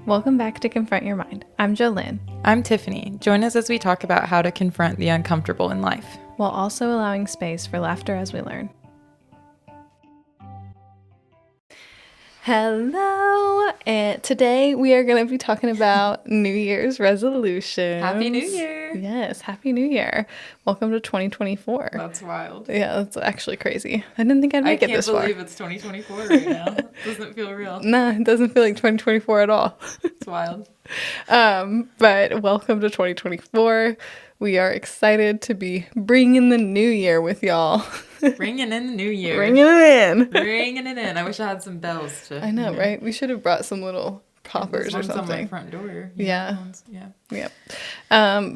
Welcome back to Confront Your Mind. I'm Jolynn, I'm Tiffany. Join us as we talk about how to confront the uncomfortable in life. while also allowing space for laughter as we learn. Hello! And today we are going to be talking about New Year's resolutions. Happy New Year! Yes, Happy New Year. Welcome to 2024. That's wild. Yeah, that's actually crazy. I didn't think I'd make it this far. I can't believe it's 2024 right now. It doesn't feel real. Nah, it doesn't feel like 2024 at all. It's wild. But welcome to 2024. We are excited to be bringing the new year with y'all. Bringing in the new year. Bringing it in. Bringing it in. I wish I had some bells to. I know, right? We should have brought some little poppers or on my something. front door. Yeah. Yeah. Yep.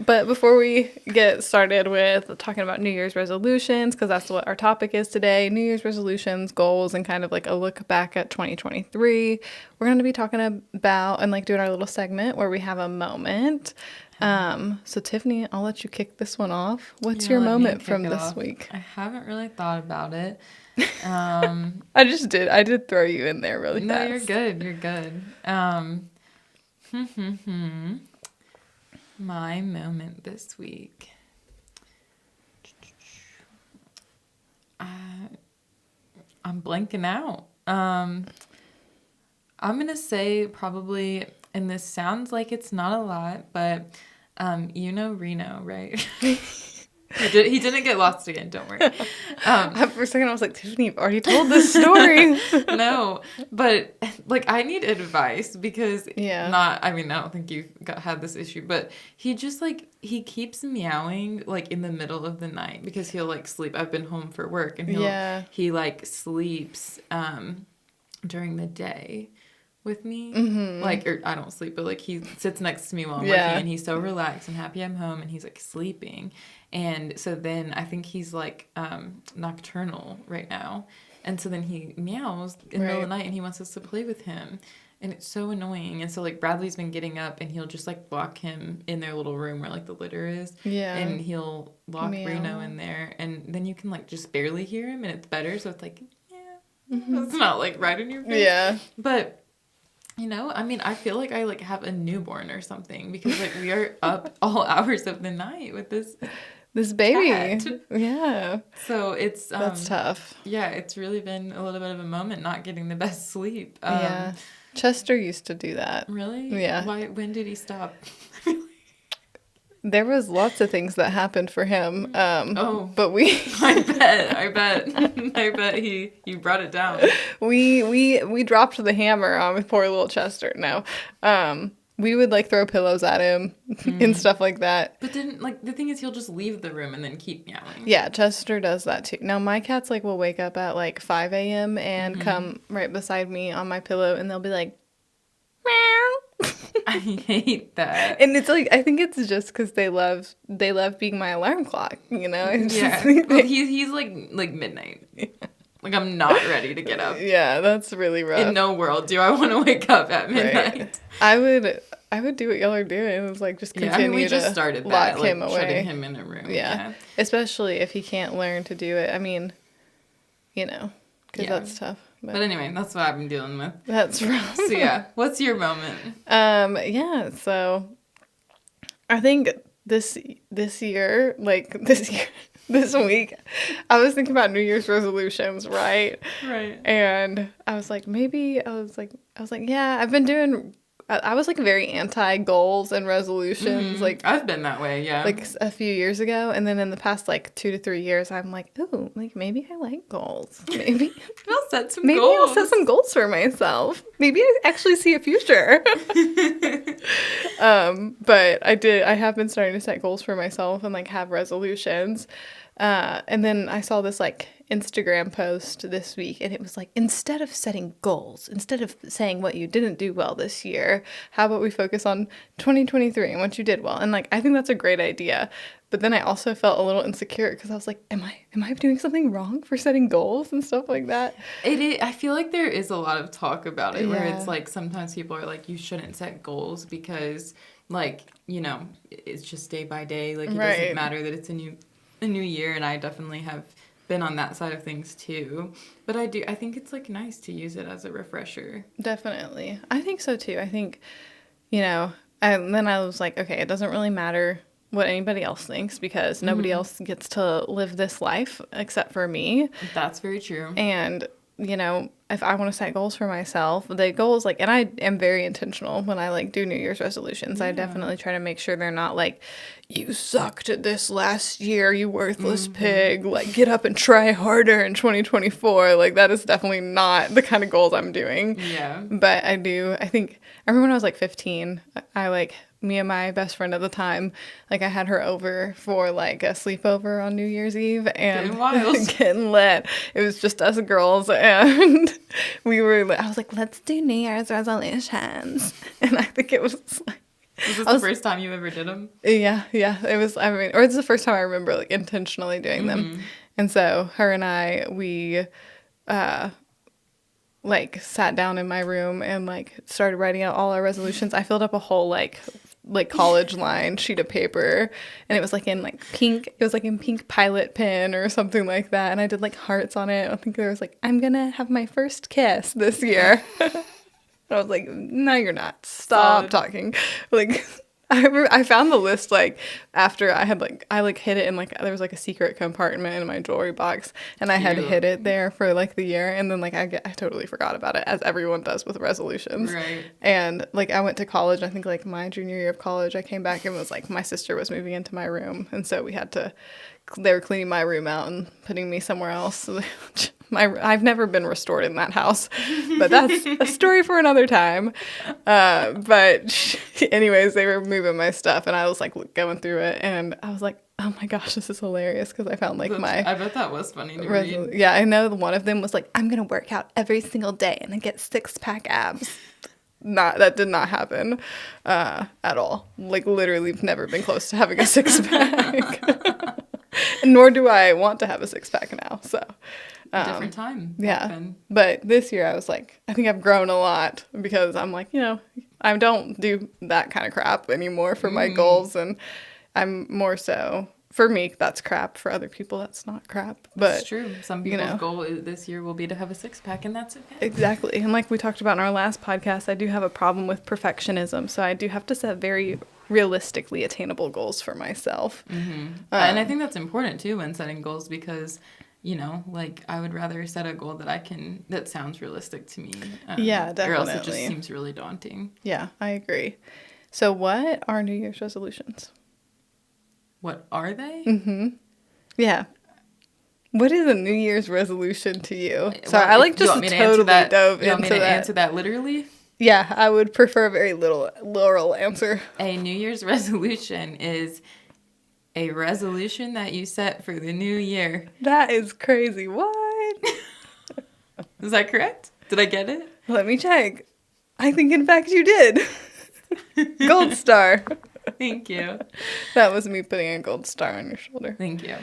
But before we get started with talking about New Year's resolutions, because that's what our topic is today, New Year's resolutions, goals, and kind of like a look back at 2023, we're going to be talking about and like doing our little segment where we have a moment. So Tiffany, I'll let you kick this one off. What's your moment from this week? I haven't really thought about it. I just did. I did throw you in there really fast. No, you're good. You're good. My moment this week. I'm blanking out. I'm going to say probably, and this sounds like it's not a lot, but you know Reno, right? He didn't get lost again, don't worry. For a second I was like, Tiffany, you've already told this story. No, but like I need advice because I don't think you've had this issue, but he just like, he keeps meowing like in the middle of the night because he'll like sleep. I've been home for work and he like sleeps during the day with me. Like, or I don't sleep, but like he sits next to me while I'm working and he's so relaxed and happy I'm home and he's like sleeping. And so then I think he's like nocturnal right now. And so then he meows in the middle of the night and he wants us to play with him. And it's so annoying. And so like Bradley's been getting up and he'll just like lock him in their little room where like the litter is. Yeah. And he'll lock Reno in there. And then you can like just barely hear him and it's better. So it's like, it's not like right in your face. Yeah. But you know, I mean, I feel like I like have a newborn or something because like we are up all hours of the night with this baby. cat. Yeah. So it's that's tough. Yeah, it's really been a little bit of a moment not getting the best sleep. Yeah. Chester used to do that. Really? Yeah. When did he stop? There was lots of things that happened for him. But I bet he brought it down. We dropped the hammer on poor little Chester. No. We would like throw pillows at him and stuff like that. But then like the thing is he'll just leave the room and then keep meowing. Yeah, Chester does that too. Now my cats like will wake up at like 5 a.m. and come right beside me on my pillow and they'll be like, meow. I hate that. And it's like, I think it's just because they love being my alarm clock, you know? Yeah. Well, he's like midnight. Like, I'm not ready to get up. Yeah, that's really rough. In no world do I want to wake up at midnight. Right. I would do what y'all are doing. It was like just continue we just to started lock that, him away. shutting him in a room. Yeah. Especially if he can't learn to do it. I mean, you know, because that's tough. But anyway, that's what I've been dealing with. That's rough. So yeah, what's your moment? So I think this year, this week, I was thinking about New Year's resolutions, right? Right. And I was like, yeah, I've been doing. I was like very anti goals and resolutions. Like I've been that way, yeah. Like a few years ago, and then in the past like 2 to 3 years, I'm like, ooh, like maybe I like goals. Maybe I'll set some maybe goals. I'll set some goals for myself. Maybe I actually see a future. But I have been starting to set goals for myself and like have resolutions. And then I saw this like Instagram post this week and it was like, instead of setting goals, instead of saying what you didn't do well this year, how about we focus on 2023 and what you did well? And like, I think that's a great idea. But then I also felt a little insecure because I was like, am I doing something wrong for setting goals and stuff like that? I feel like there is a lot of talk about it where it's like sometimes people are like, you shouldn't set goals because like, you know, it's just day by day. Like it doesn't matter that it's a new year, and I definitely have been on that side of things too. But I think it's like nice to use it as a refresher. Definitely. I think so too. I think you know, and then I was like, okay, it doesn't really matter what anybody else thinks because nobody else gets to live this life except for me. That's very true. And, if I want to set goals for myself, the goals, like, and I am very intentional when I, like, do New Year's resolutions. I definitely try to make sure they're not like, you sucked at this last year, you worthless pig. Like, get up and try harder in 2024. Like, that is definitely not the kind of goals I'm doing. Yeah. But I remember when I was, like, 15, me and my best friend at the time, like, I had her over for, like, a sleepover on New Year's Eve and Getting wild. getting lit. It was just us girls, and I was like, let's do New Year's resolutions. And I think it was like, Was this the first time you ever did them? yeah, it was, or it's the first time I remember, like, intentionally doing them. And so her and we, like, sat down in my room and, like, started writing out all our resolutions. I filled up a whole, like college line sheet of paper, and it was like in like pink, it was like in pink pilot pen or something like that, and I did like hearts on it. I think there was like, I'm gonna have my first kiss this year. I was like, no, you're not. Stop talking. Like, I found the list, like, after I had, like, hid it in, like, there was, like, a secret compartment in my jewelry box, and I had hid it there for, like, the year, and then, like, I totally forgot about it, as everyone does with resolutions. Right. And, like, I went to college, I think, like, my junior year of college, I came back and was, like, my sister was moving into my room, and so they were cleaning my room out and putting me somewhere else. I've never been restored in that house, but that's a story for another time. But anyways, they were moving my stuff, and I was like going through it, and I was like, oh my gosh, this is hilarious, because I found like I bet that was funny to read. Yeah, I know one of them was like, I'm gonna work out every single day and then get 6-pack abs. That did not happen at all. Like, literally never been close to having a 6-pack. Nor do I want to have a 6-pack now. So different time. Yeah. Then. But this year I was like, I think I've grown a lot, because I'm like, I don't do that kind of crap anymore for my goals, and I'm more so, for me, that's crap. For other people, that's not crap. But that's true. Some people's goal this year will be to have a 6-pack, and that's okay. Exactly. And like we talked about in our last podcast, I do have a problem with perfectionism. So I do have to set very realistically attainable goals for myself. And I think that's important too when setting goals, because like, I would rather set a goal that sounds realistic to me. Yeah, definitely. Or else it just seems really daunting. Yeah, I agree. So what are New Year's resolutions? What are they? Yeah. What is a New Year's resolution to you? Sorry, well, I just totally dove into that. You want me to answer that literally? Yeah, I would prefer a very literal answer. A New Year's resolution is a resolution that you set for the new year. That is crazy. What? Is that correct? Did I get it? Let me check. I think, in fact, you did. Gold star. Thank you. That was me putting a gold star on your shoulder. Thank you.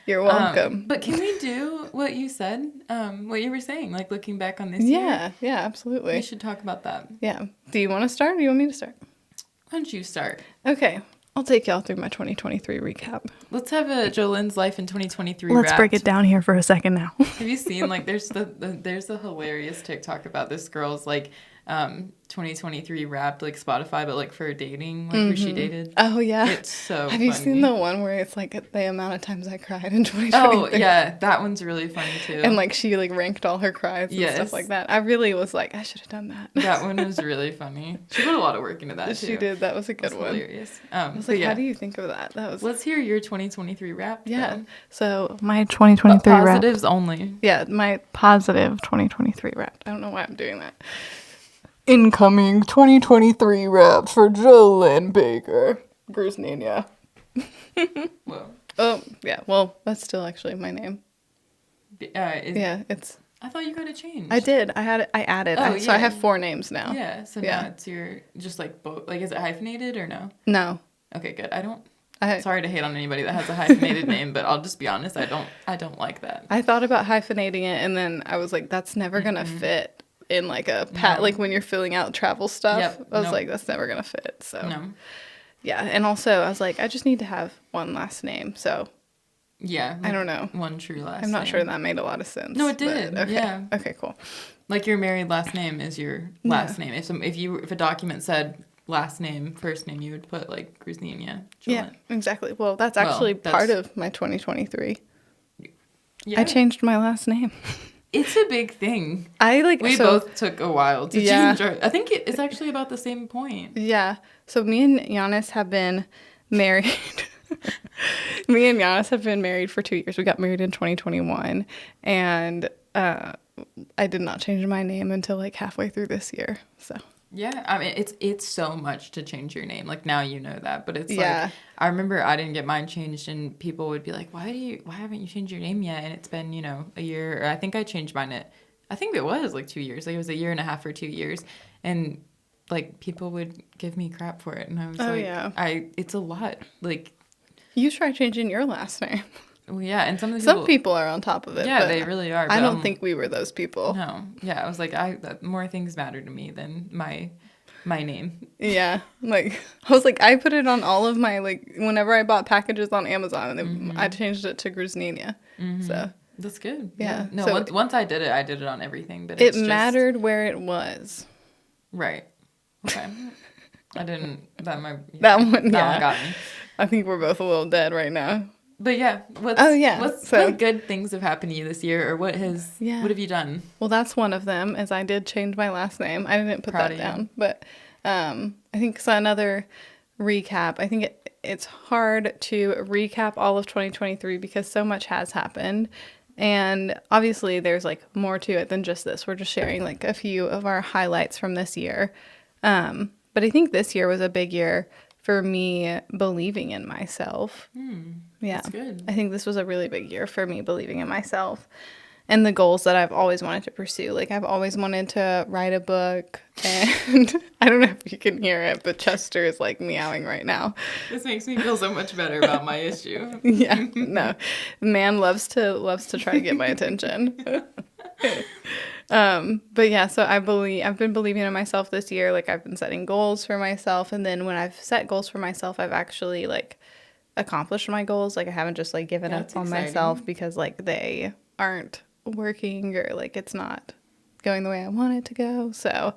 You're welcome. But can we do what you said? What you were saying, like looking back on this year? Yeah, absolutely. We should talk about that. Yeah. Do you want to start, or do you want me to start? Why don't you start? Okay. I'll take y'all through my 2023 recap. Let's have a Jolene's life in 2023 Let's break it down here for a second now. Have you seen, like, there's a hilarious TikTok about this girl's, like, 2023 wrapped, like, Spotify, but, like, for dating, like, who she dated. Oh, yeah. It's so Have you funny. seen the one where it's, like, the amount of times I cried in 2023? Oh, yeah. That one's really funny, too. And, like, she, like, ranked all her cries and stuff like that. I really was like, I should have done that. That one was really funny. She put a lot of work into that, too. She did. That was a good one. Hilarious. I was like, how do you think of that? That was. Let's hear your 2023 wrap. Yeah. Though. So, my 2023 wrap. Positives only. Yeah, my positive 2023 wrap. I don't know why I'm doing that. Incoming 2023 rap for Jolene Baker. Grusnina. Whoa. Oh, yeah. Well, that's still actually my name. Yeah, it's... I thought you got it changed. I did. I added. Oh, So I have 4 names now. Yeah, so now it's your... Just like both... Like, is it hyphenated or no? No. Okay, good. Sorry to hate on anybody that has a hyphenated name, but I'll just be honest. I don't like that. I thought about hyphenating it, and then I was like, that's never going to fit in like a like when you're filling out travel stuff. Yep. I was like, that's never gonna fit. So no. Yeah, and also I was like, I just need to have one last name. So yeah, I don't know, one true last. I'm not sure that made a lot of sense. No, it did. Okay. Yeah. Okay. Cool. Like your married last name is your last name. If a document said last name, first name, you would put like Grusninia. Yeah, exactly. Well, that's actually part of my 2023. Yeah. I changed my last name. It's a big thing. We both took a while to change our... I think it's actually about the same point. Yeah. So me and Giannis have been married. Me and Giannis have been married for 2 years. We got married in 2021. And I did not change my name until like halfway through this year. So... Yeah, I mean, it's so much to change your name. Like, now you know that, but it's like, I remember I didn't get mine changed, and people would be like, why haven't you changed your name yet? And it's been, a year, or I think I changed mine I think it was like 2 years. Like, it was a year and a half or 2 years. And, like, people would give me crap for it. And I was it's a lot. Like, you try changing your last name. Well, yeah, and some people are on top of it. Yeah, they really are. I don't think we were those people. No, yeah, I was like, more things matter to me than my name. Yeah, like I was like, I put it on all of my like whenever I bought packages on Amazon, and I changed it to Grusninia. So that's good. Yeah. No, so once I did it on everything, but it mattered where it was. Right. Okay. I didn't. That one got me. I think we're both a little dead right now. But yeah, what good things have happened to you this year, or what have you done? Well, that's one of them, is I did change my last name. I didn't put that down, but I think another recap. I think it's hard to recap all of 2023 because so much has happened, and obviously there's like more to it than just this. We're just sharing like a few of our highlights from this year, but I think this year was a big year for me believing in myself. Yeah, that's good. I think this was a really big year for me believing in myself and the goals that I've always wanted to pursue. Like, I've always wanted to write a book, and I don't know if you can hear it, but Chester is like meowing right now. This makes me feel so much better about my issue. Yeah, no, man loves to try to get my attention. But yeah, so I've been believing in myself this year. Like, I've been setting goals for myself, and then when I've set goals for myself, I've actually like accomplished my goals. Like, I haven't just like given up on myself because like they aren't working or like it's not going the way I want it to go. So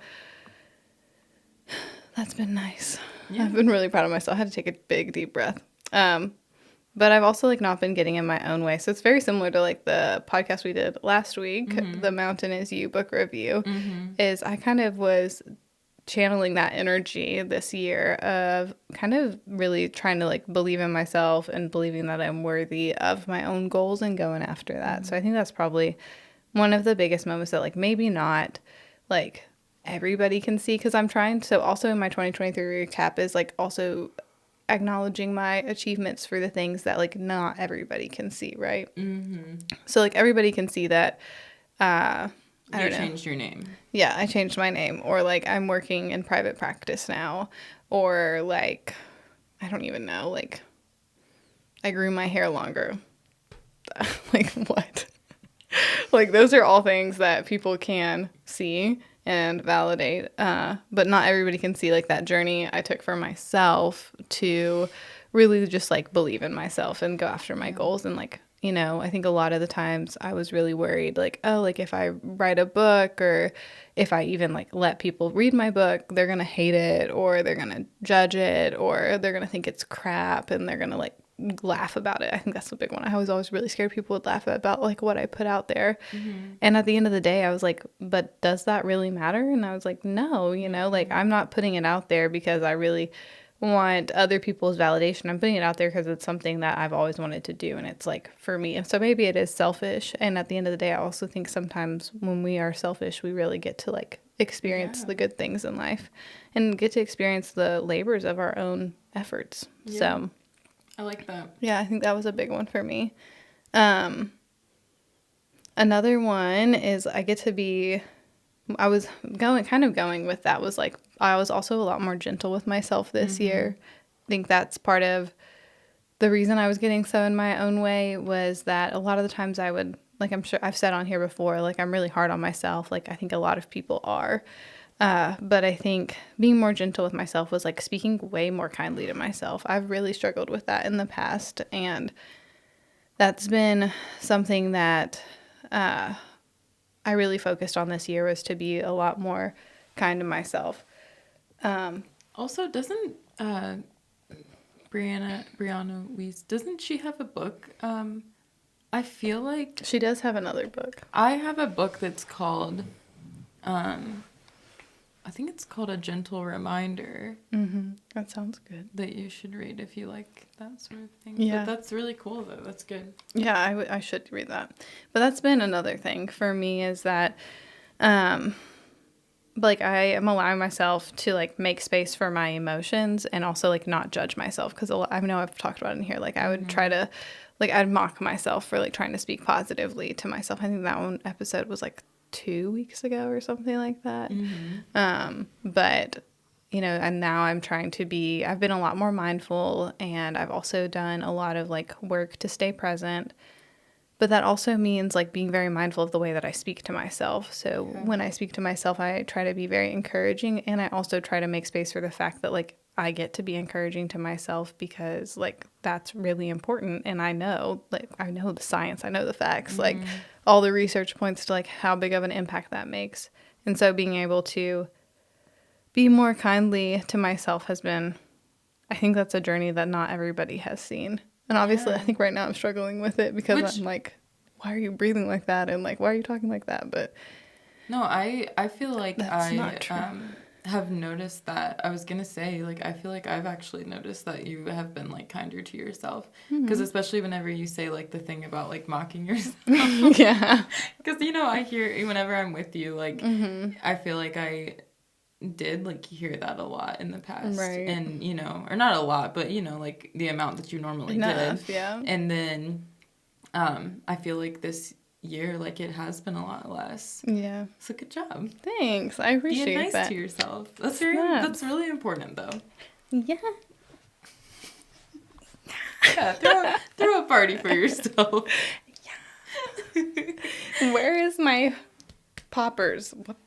that's been nice. Yeah. I've been really proud of myself. I had to take a big deep breath. But I've also like not been getting in my own way. So it's very similar to like the podcast we did last week, The Mountain Is You book review, is I kind of was channeling that energy this year of kind of really trying to like believe in myself and believing that I'm worthy of my own goals and going after that. So I think that's probably one of the biggest moments that like maybe not like everybody can see, because I'm trying. So also in my 2023 recap is like also acknowledging my achievements for the things that like not everybody can see, right? So like everybody can see that you changed your name. Yeah, I changed my name. Or, like, I'm working in private practice now. Or, like, I don't even know. Like, I grew my hair longer. Like, what? Like, those are all things that people can see and validate. But not everybody can see, like, that journey I took for myself to really just, like, believe in myself and go after my goals and, like, you know, I think a lot of the times I was really worried, like, oh, like, if I write a book or if I even, like, let people read my book, they're going to hate it or they're going to judge it or they're going to think it's crap and they're going to, like, laugh about it. I think that's the big one. I was always really scared people would laugh about, like, what I put out there. And at the end of the day, I was like, but does that really matter? And I was like, no, you know, like, I'm not putting it out there because I really want other people's validation. I'm putting it out there because it's something that I've always wanted to do, and it's like for me. And so maybe it is selfish, and at the end of the day I also think sometimes when we are selfish we really get to like experience the good things in life and get to experience the labors of our own efforts. So I like that. Yeah, I think that was a big one for me. Another one is I was going with that was like I was also a lot more gentle with myself this year. I think that's part of the reason I was getting so in my own way was that a lot of the times I would, like I'm sure I've said on here before, like I'm really hard on myself. Like I think a lot of people are. But I think being more gentle with myself was like speaking way more kindly to myself. I've really struggled with that in the past, and that's been something that I really focused on this year, was to be a lot more kind to myself. Also, doesn't Brianna Weiss, doesn't she have a book? I feel like She does have another book. I have a book that's called, I think it's called A Gentle Reminder. Mm-hmm. That sounds good. That you should read if you like that sort of thing. Yeah. But that's really cool, though. That's good. Yeah, I should read that. But that's been another thing for me is that, like, I am allowing myself to, like, make space for my emotions and also, like, not judge myself. Because I know I've talked about it in here. Like, I would try to, like, I'd mock myself for, like, trying to speak positively to myself. I think that one episode was, like, 2 weeks ago or something like that. But, you know, and now I'm trying to be, I've been a lot more mindful, and I've also done a lot of, like, work to stay present. But that also means, like, being very mindful of the way that I speak to myself. So when I speak to myself, I try to be very encouraging, and I also try to make space for the fact that, like, I get to be encouraging to myself because, like, that's really important. And I know, like, I know the science, I know the facts, like, all the research points to, like, how big of an impact that makes. And so being able to be more kindly to myself has been, I think that's a journey that not everybody has seen. And obviously, I think right now I'm struggling with it because I'm like, why are you breathing like that? And, like, why are you talking like that? But no, I feel like that's not true. Have noticed that. I was going to say, like, I feel like I've actually noticed that you have been, like, kinder to yourself. Because especially whenever you say, like, the thing about, like, mocking yourself. Yeah. Because, you know, I hear, whenever I'm with you, like, I feel like I did, like, hear that a lot in the past. Right. And, you know, or not a lot, but, you know, like, the amount that you normally Enough, did. yeah. And then I feel like this year, like, it has been a lot less. Yeah. So good job. Thanks. I appreciate Being nice that. to yourself. That's really important, though. Yeah. Yeah, throw a party for yourself. Yeah. Where is my poppers? What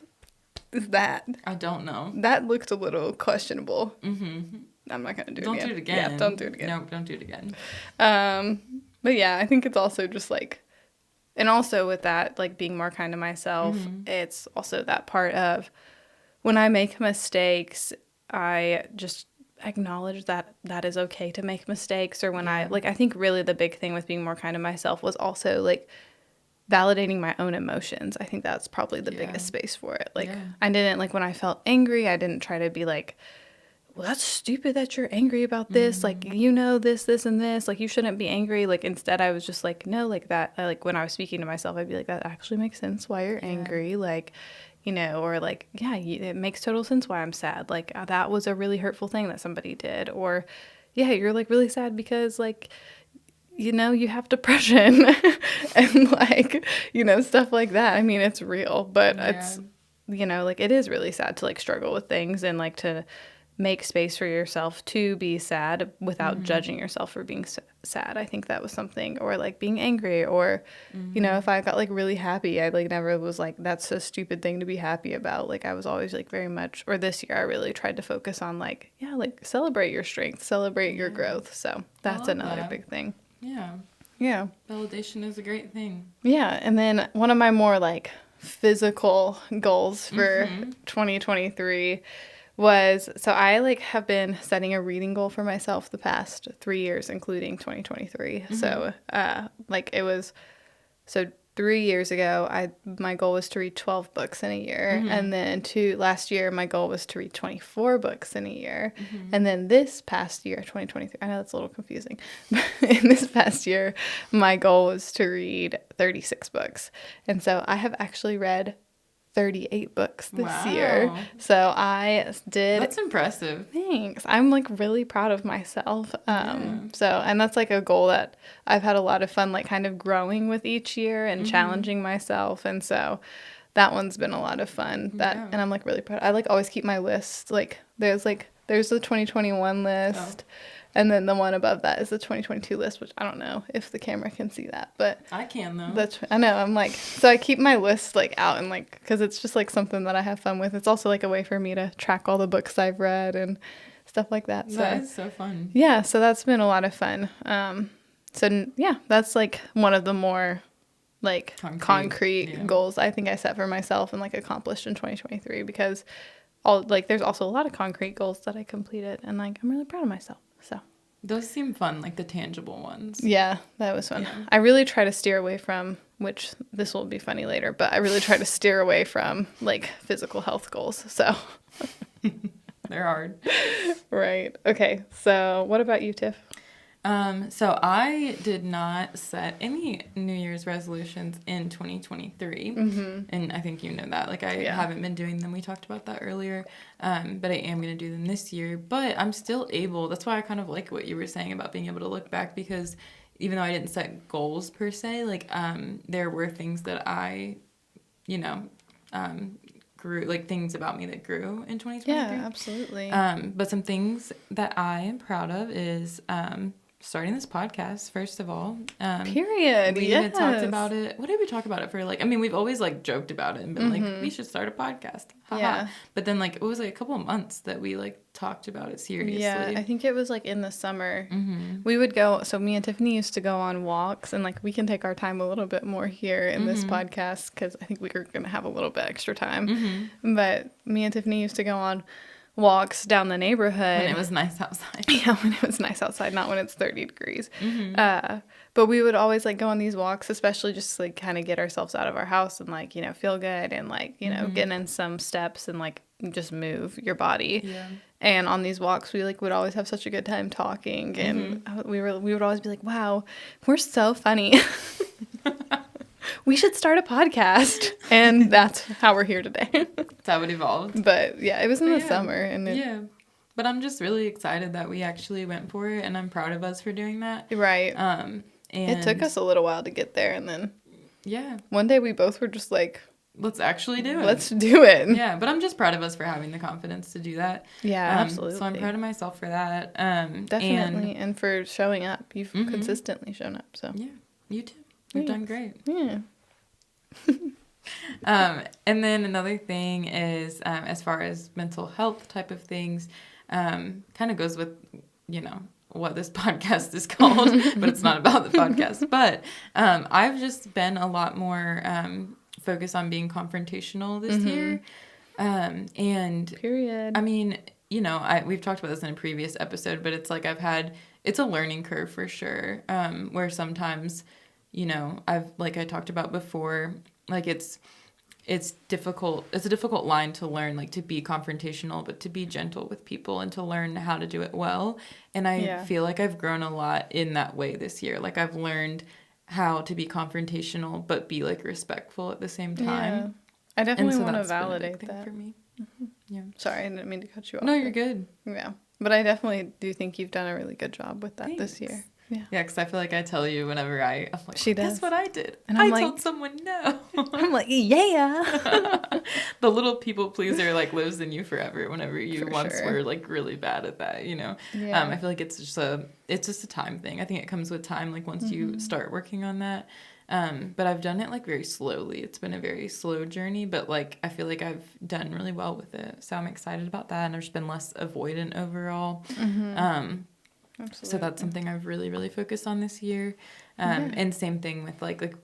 is that? I don't know. That looked a little questionable. Mm-hmm. I'm not gonna do it Don't again. do it again. Yeah, don't do it again. No, don't do it again. But yeah, I think it's also just like, and also with that, like, being more kind to myself, it's also that part of when I make mistakes, I just acknowledge that that is okay to make mistakes. Or when I think really the big thing with being more kind to myself was also, like, validating my own emotions. I think that's probably the biggest space for it. Like, I didn't, like, when I felt angry, I didn't try to be like, well, that's stupid that you're angry about this. Like, you know, this, and this. Like, you shouldn't be angry. Like, instead, I was just like, no, like that. Like, when I was speaking to myself, I'd be like, that actually makes sense why you're angry. Like, you know, or like, yeah, it makes total sense why I'm sad. Like, that was a really hurtful thing that somebody did. Or, yeah, you're, like, really sad because, like, you know, you have depression and, like, you know, stuff like that. I mean, it's real, but it's, you know, like, it is really sad to, like, struggle with things and, like, to make space for yourself to be sad without judging yourself for being sad. I think that was something, or, like, being angry, or, you know, if I got, like, really happy, I, like, never was like, that's a stupid thing to be happy about. Like, I was always, like, very much, or this year I really tried to focus on, like, yeah, like, celebrate your strength, celebrate your growth. So that's another big thing. Yeah. Validation is a great thing. Yeah. And then one of my more, like, physical goals for 2023 was, so I, like, have been setting a reading goal for myself the past 3 years, including 2023. So, like, it was, so 3 years ago, my goal was to read 12 books in a year. And then last year, my goal was to read 24 books in a year. And then this past year, 2023, I know that's a little confusing, but in this past year, my goal was to read 36 books. And so I have actually read 38 books this year. So I did. That's impressive. Thanks. I'm, like, really proud of myself. So, and that's, like, a goal that I've had a lot of fun, like, kind of growing with each year and challenging myself. And so that one's been a lot of fun. And I'm, like, really proud. I, like, always keep my list. Like, there's the 2021 list. And then the one above that is the 2022 list, which I don't know if the camera can see that, but I can, though. I know. I'm like, so I keep my list, like, out, and, like, because it's just, like, something that I have fun with. It's also, like, a way for me to track all the books I've read and stuff like that. So that is so fun. Yeah, so that's been a lot of fun. So yeah, that's, like, one of the more, like, concrete goals I think I set for myself and, like, accomplished in 2023, because there's also a lot of concrete goals that I completed, and like I'm really proud of myself. So those seem fun, like the tangible ones. Yeah, that was fun. Yeah. I really try to steer away from, which this will be funny later, but I really try to steer away from like physical health goals. So they're hard. Right. Okay. So what about you, Tiff? So I did not set any New Year's resolutions in 2023. And I think you know that. Like, I haven't been doing them. We talked about that earlier. But I am going to do them this year. But I'm still able. That's why I kind of like what you were saying about being able to look back, because even though I didn't set goals per se, like, there were things that I, grew, like things about me that grew in 2023. Yeah, absolutely. But some things that I am proud of is, starting this podcast, first of all. Period. We even talked about it. What did we talk about it for? Like, I mean, we've always like joked about it and been like, we should start a podcast. Ha-ha. Yeah. But then like, it was like a couple of months that we like talked about it seriously. Yeah, I think it was like in the summer. We would go, so me and Tiffany used to go on walks, and like we can take our time a little bit more here in this podcast, because I think we were going to have a little bit extra time. But me and Tiffany used to go on walks down the neighborhood. When it was nice outside. Yeah, when it was nice outside, not when it's 30 degrees. But we would always like go on these walks, especially just like kind of get ourselves out of our house and like, feel good and like, getting in some steps and like just move your body. Yeah. And on these walks, we like would always have such a good time talking, and we would always be like, wow, we're so funny. We should start a podcast. And that's how we're here today. That's how it evolved. But yeah, it was in the summer. And but I'm just really excited that we actually went for it, and I'm proud of us for doing that. Right. And it took us a little while to get there, and then one day we both were just like, let's actually do it. Let's do it. Yeah, but I'm just proud of us for having the confidence to do that. Yeah, absolutely. So I'm proud of myself for that. Definitely, and for showing up. You've consistently shown up. So yeah, you too. You've done great. Yeah. And then another thing is, as far as mental health type of things, kind of goes with, what this podcast is called, but it's not about the podcast. But I've just been a lot more focused on being confrontational this year. And period. I mean, we've talked about this in a previous episode, but it's like it's a learning curve for sure, where sometimes, I talked about before, like it's difficult. It's a difficult line to learn, like to be confrontational, but to be gentle with people and to learn how to do it well. And I feel like I've grown a lot in that way this year. Like I've learned how to be confrontational, but be like respectful at the same time. Yeah. I definitely want to validate that for me. Yeah. Sorry, I didn't mean to cut you off. No, you're good. Yeah. But I definitely do think you've done a really good job with that this year. Yeah, because I feel like I tell you whenever I'm like, she does. Guess what I did? And I told someone no. I'm like, yeah. The little people pleaser like lives in you forever. Whenever you were like really bad at that, Yeah. I feel like it's just a time thing. I think it comes with time. Like once you start working on that. But I've done it like very slowly. It's been a very slow journey, but like I feel like I've done really well with it. So I'm excited about that, and I've just been less avoidant overall. Absolutely. So that's something I've really, really focused on this year. And same thing with like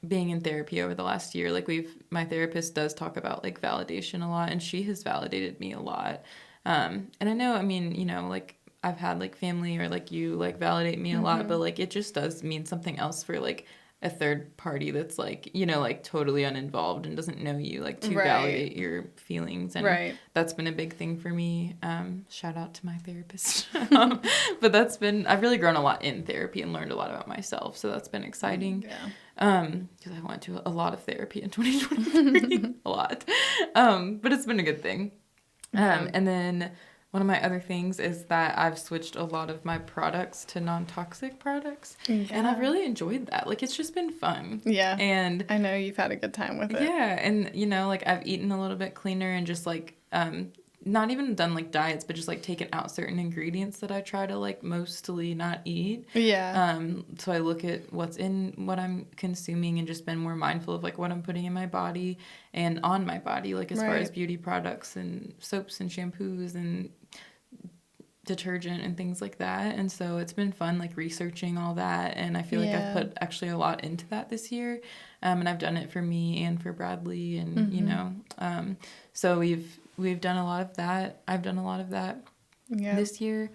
being in therapy over the last year. Like my therapist does talk about like validation a lot, and she has validated me a lot. And I know, I mean, like I've had like family or like you like validate me a lot, but like it just does mean something else for like a third party that's like, like totally uninvolved and doesn't know you, like to validate your feelings. And that's been a big thing for me. Shout out to my therapist. But I've really grown a lot in therapy and learned a lot about myself. So that's been exciting. Because I went to a lot of therapy in 2023, a lot. But it's been a good thing. And then one of my other things is that I've switched a lot of my products to non-toxic products. Yeah. And I've really enjoyed that. Like, it's just been fun. Yeah. And I know you've had a good time with it. Yeah. And, like, I've eaten a little bit cleaner and just, like, not even done, like, diets, but just, like, taken out certain ingredients that I try to, like, mostly not eat. Yeah. So I look at what's in what I'm consuming and just been more mindful of, like, what I'm putting in my body and on my body, like, as far as beauty products and soaps and shampoos and detergent and things like that. And so it's been fun, like researching all that. And I feel like I've put actually a lot into that this year. And I've done it for me and for Bradley, and you know, so we've done a lot of that. I've done a lot of that this year.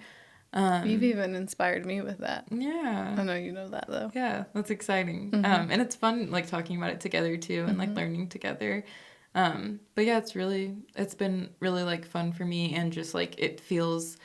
You've even inspired me with that. Yeah. I know you know that, though. Yeah, that's exciting. And it's fun, like, talking about it together, too, and, like, learning together. But, yeah, it's been really, like, fun for me, and just, like, it feels,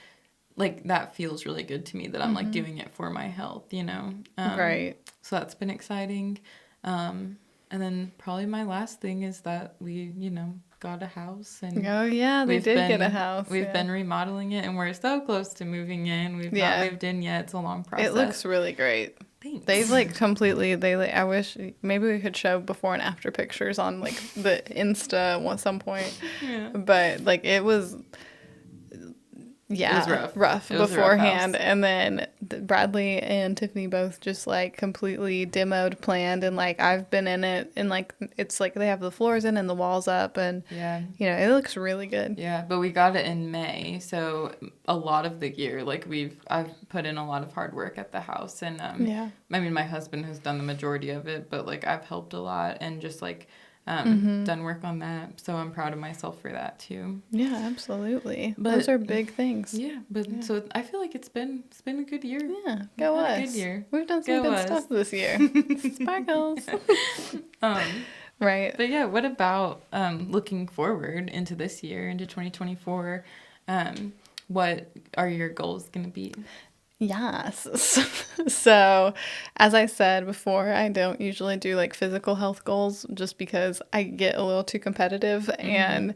like, that feels really good to me that I'm, like, doing it for my health, you know? Right. So that's been exciting. And then probably my last thing is that we, you know, got a house, and oh yeah, they did get a house. We've been remodeling it, and we're so close to moving in. We've not moved in yet. It's a long process. It looks really great. Thanks. They've like completely. I wish maybe we could show before and after pictures on like the Insta at some point. Yeah. But like it was. Yeah, it was rough beforehand, and then Bradley and Tiffany both just like completely demoed, planned, and like I've been in it, and like it's like they have the floors in and the walls up, and you know, it looks really good. Yeah, but we got it in May, so a lot of the year, like I've put in a lot of hard work at the house, and I mean, my husband has done the majority of it, but like I've helped a lot and just like done work on that, so I'm proud of myself for that too. Yeah, absolutely. But those are big things. Yeah, but so I feel like it's been a good year. Yeah, go us. A good year. We've done some good stuff this year. Sparkles. Right. But yeah, what about looking forward into this year, into 2024? What are your goals going to be? Yes. So, as I said before, I don't usually do like physical health goals just because I get a little too competitive and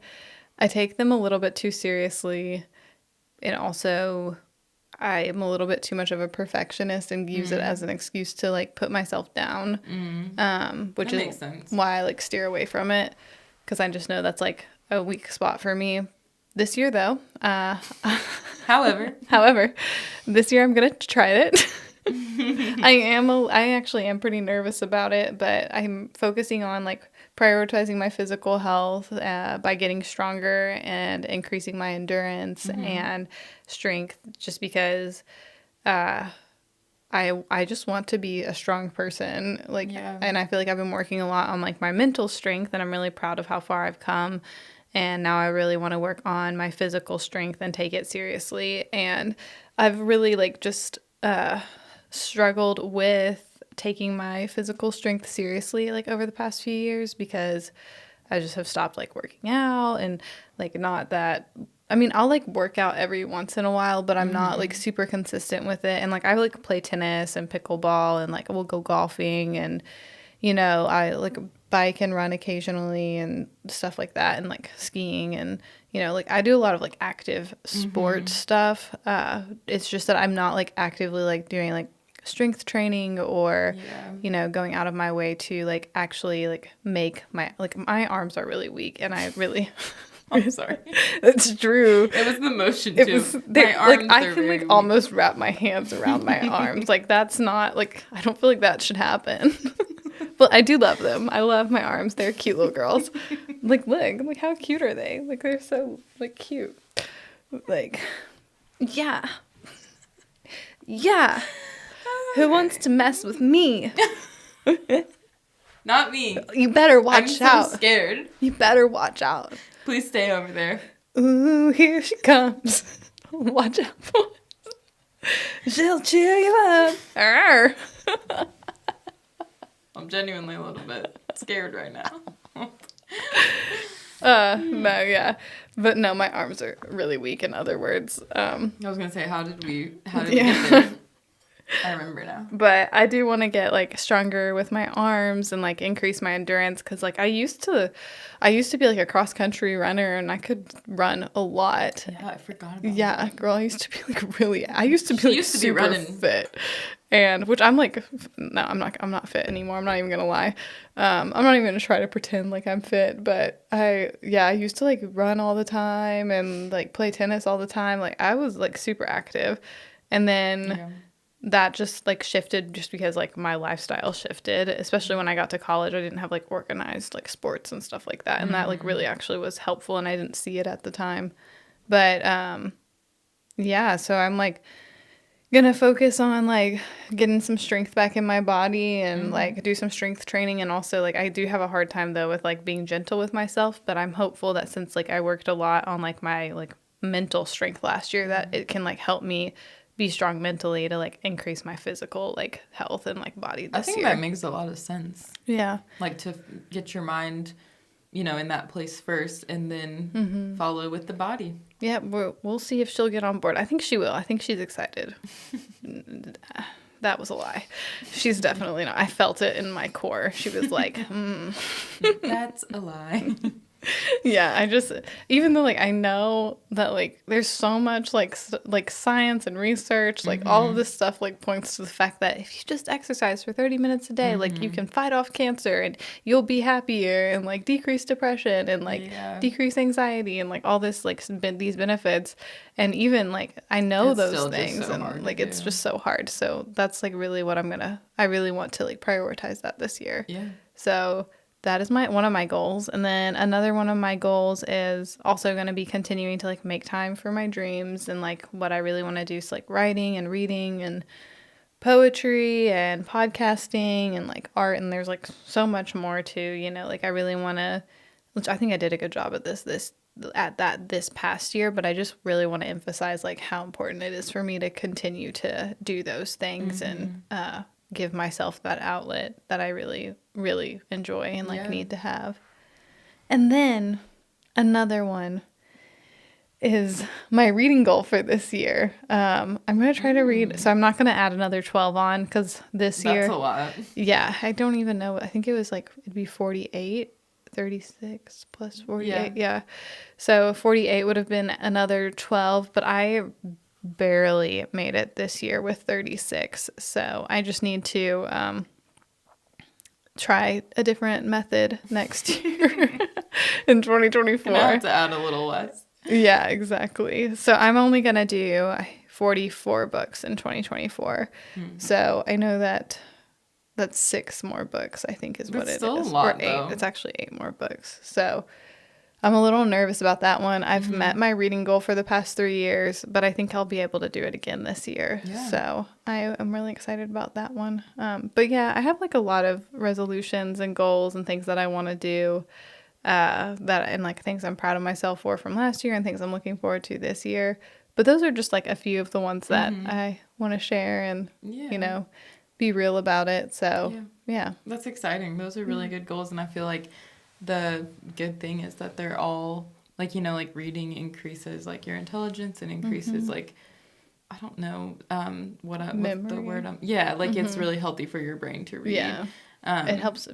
I take them a little bit too seriously. And also, I am a little bit too much of a perfectionist and use it as an excuse to like put myself down, which that is makes sense. why I like steer away from it, because I just know that's like a weak spot for me. This year, though, however, this year I'm gonna try it. I actually am pretty nervous about it, but I'm focusing on like prioritizing my physical health by getting stronger and increasing my endurance and strength, just because I just want to be a strong person. Like, and I feel like I've been working a lot on like my mental strength, and I'm really proud of how far I've come. And now I really want to work on my physical strength and take it seriously. And I've really like just struggled with taking my physical strength seriously like over the past few years, because I just have stopped like working out, and like not that, I mean, I'll like work out every once in a while, but I'm not like super consistent with it. And like I like play tennis and pickleball, and like we'll go golfing, and you know, I like bike and run occasionally and stuff like that, and like skiing, and you know, like I do a lot of like active sport stuff. It's just that I'm not like actively like doing like strength training or you know, going out of my way to like actually like make my arms are really weak, and I really I'm sorry. It's true. It was the motion too. My arms like I can like weak. Almost wrap my hands around my arms. Like that's not like, I don't feel like that should happen. But I do love them. I love my arms. They're cute little girls. Like look how cute are they? Like they're so like cute. Like yeah. Yeah. Who wants to mess with me? Not me. You better watch out. I'm so scared. You better watch out. Please stay over there. Ooh, here she comes. Watch out for her. She'll cheer you up. I'm genuinely a little bit scared right now. No, yeah. But no, my arms are really weak, in other words. I was going to say, how did we get there? I remember now. But I do want to get like stronger with my arms and like increase my endurance, because like I used to be like a cross country runner, and I could run a lot. Yeah, I forgot about that. Girl, I used to be like super fit. And which I'm like, no, I'm not fit anymore. I'm not even gonna lie. I'm not even gonna try to pretend like I'm fit, but I used to like run all the time and like play tennis all the time. Like I was like super active, and then that just like shifted just because like my lifestyle shifted, especially when I got to college. I didn't have like organized like sports and stuff like that, and that like really actually was helpful, and I didn't see it at the time. But Yeah, so I'm like gonna focus on like getting some strength back in my body and like do some strength training. And also like I do have a hard time though with like being gentle with myself, but I'm hopeful that since like I worked a lot on like my like mental strength last year, that it can like help me be strong mentally to like increase my physical like health and like body I this think that year. makes a lot of sense. Yeah. Like to get your mind, in that place first and then follow with the body. Yeah, we'll see if she'll get on board. I think she will. I think she's excited. That was a lie. She's definitely not. I felt it in my core. She was like, That's a lie. yeah, I just even though like I know that like there's so much like science and research, like all of this stuff like points to the fact that if you just exercise for 30 minutes a day, like you can fight off cancer and you'll be happier and like decrease depression and like decrease anxiety and like all this like these benefits. And even like I know It's those still just things so and hard like to it's do. just so hard. So that's like really what I really want to like prioritize that this year. Yeah. So that is one of my goals. And then another one of my goals is also going to be continuing to like make time for my dreams and like what I really want to do. So like writing and reading and poetry and podcasting and like art. And there's like so much more too, like I really want to, which I think I did a good job at this past year, but I just really want to emphasize like how important it is for me to continue to do those things and give myself that outlet that I really, really enjoy and like need to have. And then another one is my reading goal for this year. I'm going to try to read, so I'm not going to add another 12 on because this year. That's a lot. Yeah, I don't even know. I think it was like, it'd be 48, 36 plus 48. Yeah. So 48 would have been another 12, but I barely made it this year with 36. So I just need to try a different method next year in 2024. Gonna have to add a little less. Yeah, exactly. So I'm only going to do 44 books in 2024. So I know that's 6 more books, I think is what it is. Still a lot, or 8. though. It's actually 8 more books. So I'm a little nervous about that one. I've met my reading goal for the past 3 years, but I think I'll be able to do it again this year. Yeah. So I am really excited about that one. But yeah, I have like a lot of resolutions and goals and things that I want to do. And like things I'm proud of myself for from last year and things I'm looking forward to this year. But those are just like a few of the ones that I want to share and, be real about it. So, yeah. That's exciting. Those are really good goals. And I feel like the good thing is that they're all like, like reading increases like your intelligence and increases like, I don't know, what the word. Like it's really healthy for your brain to read. Yeah. It helps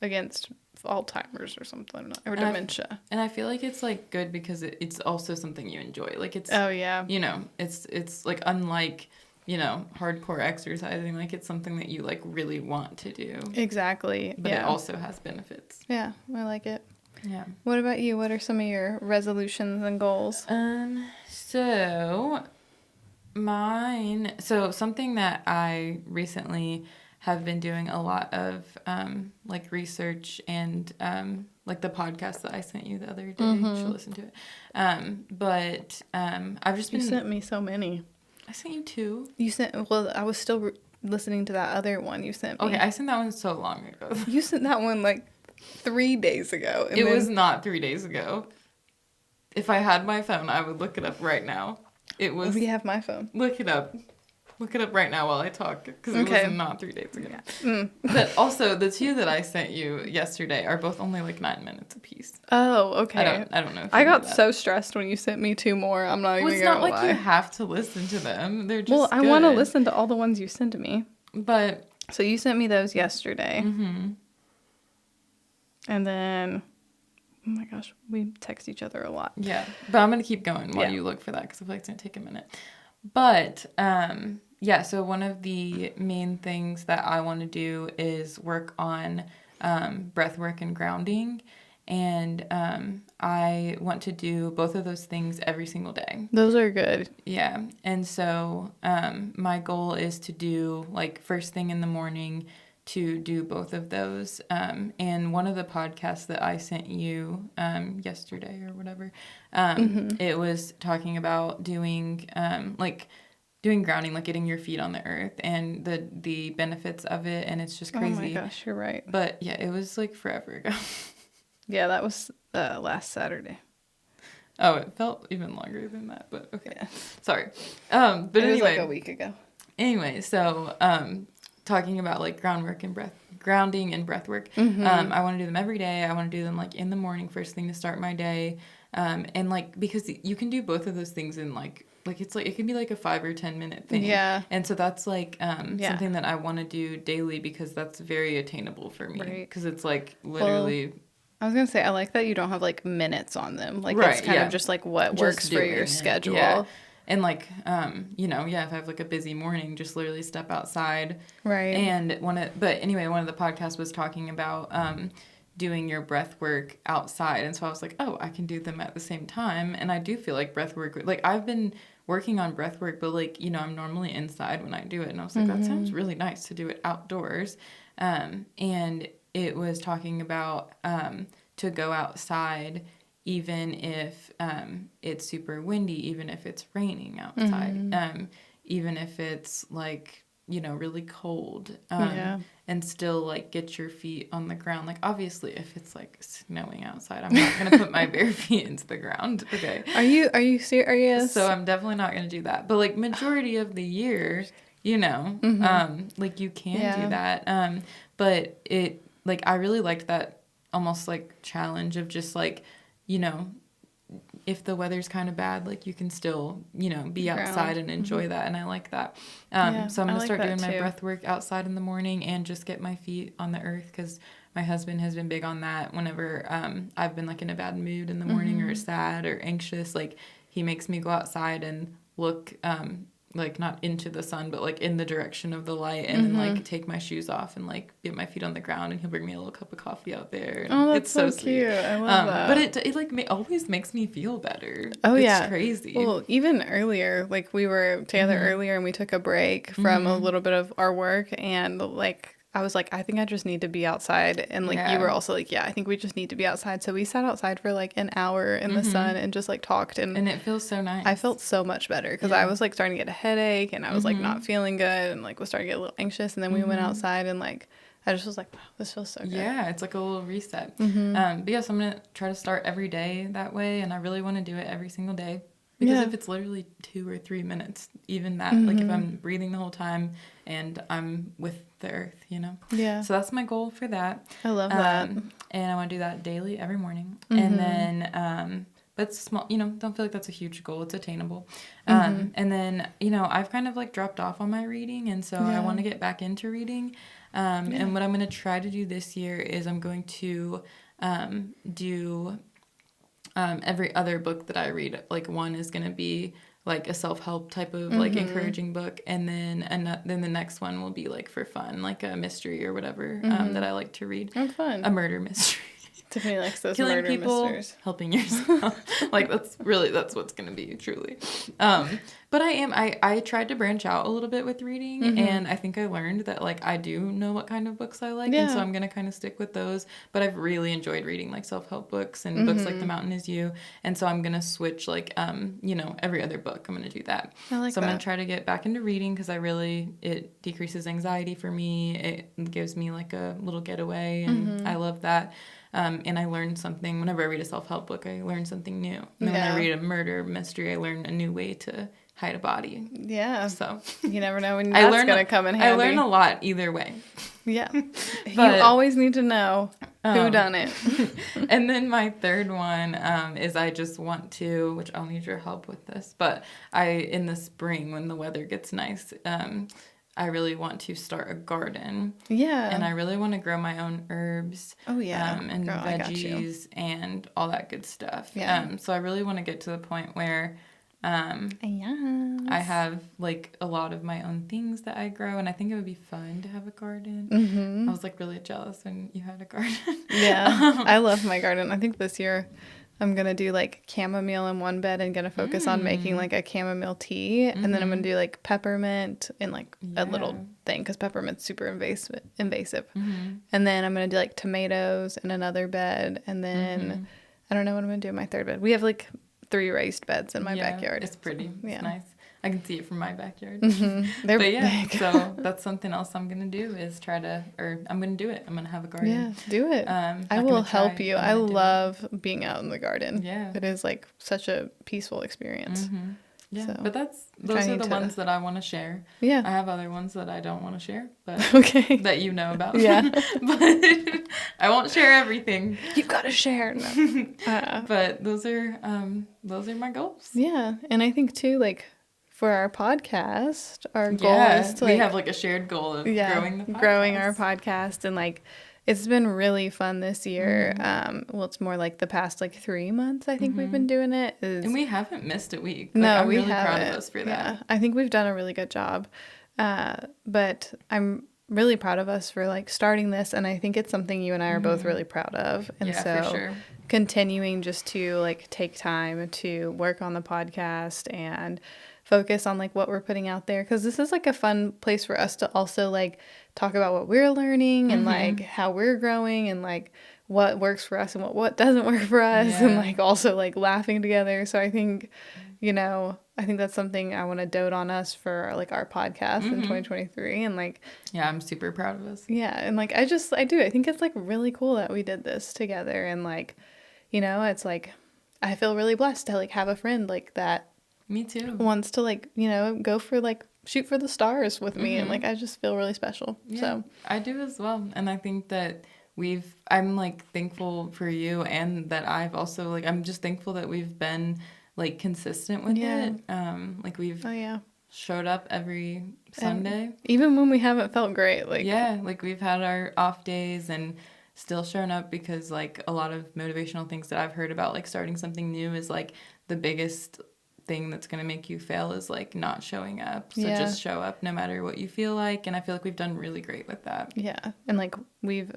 against Alzheimer's or something or dementia. And I feel like it's like good because it's also something you enjoy. Like it's it's like unlike hardcore exercising, like it's something that you like really want to do. Exactly. But it also has benefits. Yeah, I like it. Yeah. What about you? What are some of your resolutions and goals? So something that I recently have been doing a lot of like research and like the podcast that I sent you the other day. You should listen to it. But I've just been. You sent me so many. I sent you 2. You sent. Well, I was still listening to that other one you sent me. Okay, I sent that one so long ago. You sent that one like 3 days ago. It was not 3 days ago. If I had my phone, I would look it up right now. It was. We have my phone. Look it up. Look it up right now while I talk, because it was not 3 days ago. Yeah. But also, the 2 that I sent you yesterday are both only like 9 minutes apiece. Oh, okay. I don't know. I got so stressed when you sent me 2 more. I'm not even gonna lie. It's not like you have to listen to them. They're just Well, I want to listen to all the ones you sent to me. But so you sent me those yesterday. And then, oh my gosh, we text each other a lot. Yeah, but I'm gonna keep going while you look for that because I feel like it's gonna take a minute. But so one of the main things that I want to do is work on breath work and grounding. And I want to do both of those things every single day. Those are good. Yeah. And so my goal is to do like first thing in the morning to do both of those. And one of the podcasts that I sent you yesterday or whatever, it was talking about doing doing grounding, like getting your feet on the earth and the benefits of it. And it's just crazy. Oh my gosh, you're right. But yeah, it was like forever ago. Yeah, that was last Saturday. Oh, it felt even longer than that, but okay. Yeah. Sorry. But it anyway. was like a week ago. Anyway, so talking about like grounding and breath work. I want to do them every day. I want to do them like in the morning, first thing to start my day. And like, because you can do both of those things in like it's like, it can be like a 5 or 10 minute thing. Yeah. And so that's like something that I want to do daily because that's very attainable for me. Right. Because it's like literally. Well, I was going to say, I like that you don't have like minutes on them. Like it's kind of just like what works for your schedule. Yeah. And like, if I have like a busy morning, just literally step outside. Right. And one of the podcasts was talking about doing your breath work outside. And so I was like, oh, I can do them at the same time. And I do feel like breath work, like I've been working on breath work, but like, I'm normally inside when I do it. And I was like, that sounds really nice to do it outdoors. And it was talking about to go outside even if it's super windy, even if it's raining outside, even if it's like, really cold, and still like get your feet on the ground. Like obviously if it's like snowing outside, I'm not going to put my bare feet into the ground. Okay. Are you serious? So I'm definitely not going to do that. But like majority of the year, like you can do that. But it, like, I really liked that almost like challenge of just like, if the weather's kind of bad, like you can still, be outside and enjoy that. And I like that. So I'm going to start doing my breath work outside in the morning and just get my feet on the earth because my husband has been big on that whenever I've been like in a bad mood in the morning or sad or anxious. Like he makes me go outside and look like not into the sun, but like in the direction of the light and then like take my shoes off and like get my feet on the ground and he'll bring me a little cup of coffee out there. And that's so cute. I love that. But it like always makes me feel better. Oh, it's crazy. Well, even earlier, like we were together earlier and we took a break from a little bit of our work and like I was like, I think I just need to be outside. And like you were also like, yeah, I think we just need to be outside. So we sat outside for like an hour in the sun and just like talked. And it feels so nice. I felt so much better because I was like starting to get a headache and I was like not feeling good and like was starting to get a little anxious. And then we went outside and like I just was like, wow, this feels so good. Yeah, it's like a little reset. But yes, I'm going to try to start every day that way. And I really want to do it every single day. Because if it's literally 2 or 3 minutes, even that, like if I'm breathing the whole time and I'm with the earth, Yeah. So that's my goal for that. I love that. And I want to do that daily, every morning. And then, but it's small, don't feel like that's a huge goal. It's attainable. And then, I've kind of like dropped off on my reading. And so I want to get back into reading. And what I'm going to try to do this year is I'm going to do... every other book that I read, like one is going to be like a self-help type of like encouraging book. And then the next one will be like for fun, like a mystery or whatever that I like to read. Oh, fun. A murder mystery. Tiffany likes those Killing murder people, mysteries. helping yourself. Like that's what's going to be truly. But I tried to branch out a little bit with reading and I think I learned that like I do know what kind of books I like and so I'm going to kind of stick with those. But I've really enjoyed reading like self-help books and books like The Mountain Is You. And so I'm going to switch like, every other book. I'm going to do that. I like so I'm that. going to try to get back into reading because it decreases anxiety for me. It gives me like a little getaway and I love that. And I learned something. Whenever I read a self-help book, I learn something new. And then when I read a murder mystery, I learn a new way to hide a body. Yeah. So you never know when that's going to come in handy. I learn a lot either way. Yeah. You always need to know who done it. And then my third one is I just want to, which I'll need your help with this, but in the spring when the weather gets nice, I really want to start a garden. Yeah. And I really want to grow my own herbs. Oh, yeah. And girl, veggies and all that good stuff. Yeah. So I really want to get to the point where I have like a lot of my own things that I grow. And I think it would be fun to have a garden. I was like really jealous when you had a garden. Yeah. I love my garden. I think this year I'm going to do like chamomile in one bed and going to focus on making like a chamomile tea. And then I'm going to do like peppermint in like a little thing because peppermint's super invasive. And then I'm going to do like tomatoes in another bed. And then I don't know what I'm going to do in my third bed. We have like 3 raised beds in my backyard. It's pretty. So, it's nice. I can see it from my backyard. They're big. So that's something else I'm going to do is I'm going to do it. I'm going to have a garden. Yeah, do it. I will help you. I love being out in the garden. Yeah. It is like such a peaceful experience. Yeah, so, but those are the ones that I want to share. Yeah. I have other ones that I don't want to share, but that you know about. Yeah. But I won't share everything. You've got to share. No. But those are my goals. Yeah, and I think too, like for our podcast, our goal is to we have like a shared goal of growing our podcast, and like it's been really fun this year. Well, it's more like the past like 3 months I think we've been doing it. And we haven't missed a week. No, I'm we really haven't. proud of us for that. Yeah, I think we've done a really good job. But I'm really proud of us for like starting this, and I think it's something you and I are both really proud of. And so for sure. Continuing just to like take time to work on the podcast and focus on like what we're putting out there, because this is like a fun place for us to also like talk about what we're learning and like how we're growing and like what works for us and what doesn't work for us, and like also like laughing together. So I think, I think that's something I want to dote on us for like our podcast in 2023. And like, yeah, I'm super proud of us. Yeah. And like, I think it's like really cool that we did this together. And like, it's like, I feel really blessed to like have a friend like that. Me too. Wants to like, go for like shoot for the stars with me. And like, I just feel really special. Yeah, so I do as well. And I think that I'm like thankful for you, and that I've also like, I'm just thankful that we've been like consistent with it. Like we've showed up every Sunday. And even when we haven't felt great. Like, yeah, like we've had our off days and still shown up, because like a lot of motivational things that I've heard about like starting something new is like the biggest thing that's going to make you fail is like not showing up. So just show up no matter what you feel like. And I feel like we've done really great with that. Yeah. And like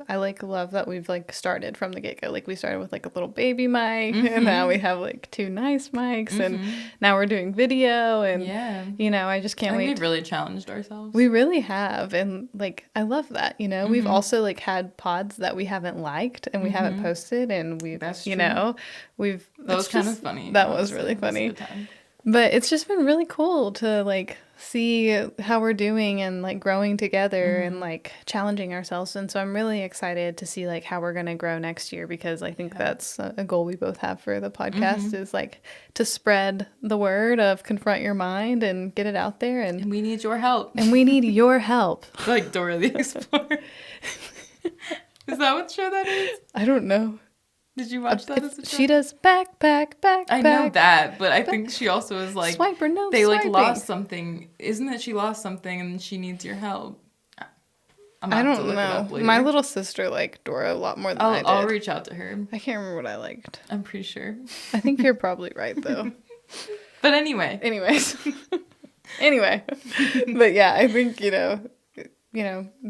I like love that we've like started from the get-go. Like we started with like a little baby mic and now we have like 2 nice mics and now we're doing video and I just can't wait. We've really challenged ourselves. We really have. And like I love that, we've also like had pods that we haven't liked and we haven't posted, and we've that was kind of funny. That was really funny. But it's just been really cool to like see how we're doing and like growing together and like challenging ourselves. And so I'm really excited to see like how we're going to grow next year, because I think that's a goal we both have for the podcast is like to spread the word of confront your mind and get it out there. And we need your help. And we need your help. Like Dora the Explorer. Is that what show that is? I don't know. Did you watch that as a child? She does backpack. I know that, but I think she also is like swiper, no they swiping. Like lost something. Isn't it she lost something and she needs your help? I don't know. My little sister liked Dora a lot more than I did. I'll reach out to her. I can't remember what I liked. I'm pretty sure. I think you're probably right though. But anyways. Anyway. But yeah, I think,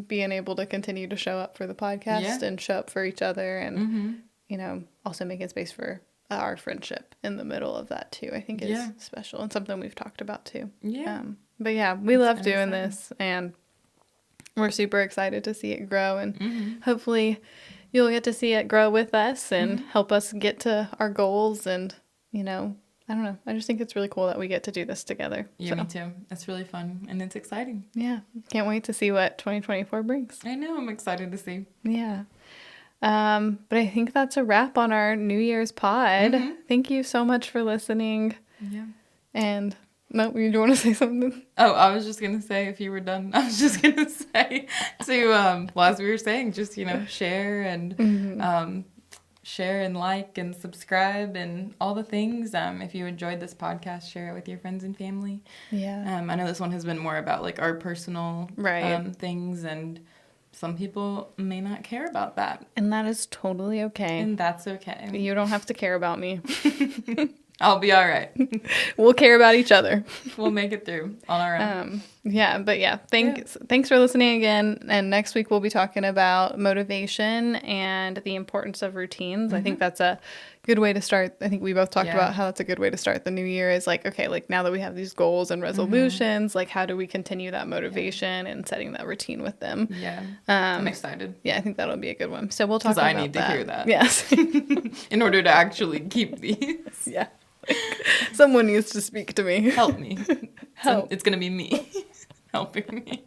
being able to continue to show up for the podcast and show up for each other and also making space for our friendship in the middle of that too, I think is special and something we've talked about too. Yeah. But yeah, we love doing this, and we're super excited to see it grow, and hopefully you'll get to see it grow with us and help us get to our goals. And, I don't know. I just think it's really cool that we get to do this together. Yeah, me too. It's really fun and it's exciting. Yeah. Can't wait to see what 2024 brings. I know. I'm excited to see. Yeah. But I think that's a wrap on our New Year's pod. Thank you so much for listening. Yeah. And no, you want to say something? Oh, I was just going to say, if you were done, I was just going to say to, as we were saying, just, share and, share and like and subscribe and all the things. If you enjoyed this podcast, share it with your friends and family. Yeah. I know this one has been more about like our personal things, and some people may not care about that. And that is totally okay. And that's okay. You don't have to care about me. I'll be all right. We'll care about each other. We'll make it through on our own. Thanks for listening again. And next week we'll be talking about motivation and the importance of routines. I think that's a good way to start. I think we both talked Yeah. about how that's a good way to start the new year is like, okay, like now that we have these goals and resolutions, like how do we continue that motivation and setting that routine with them? Yeah. I'm excited. Yeah, I think that'll be a good one. So we'll talk Because about I need that. to hear that. Yes. In order to actually keep these. Yeah. Someone needs to speak to me. Help me. Help. It's going to be me helping me.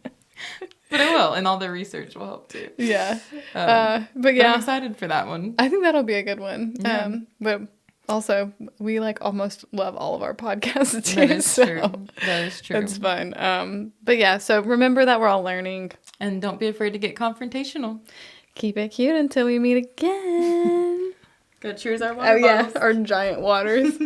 But I will, and all the research will help too. Yeah. But I'm excited for that one. I think that'll be a good one. Yeah. But also, we like almost love all of our podcasts too. That is true. That is true. It's fun. But yeah, so remember that we're all learning. And don't be afraid to get confrontational. Keep it cute until we meet again. Go cheers our water bottles. Our giant waters.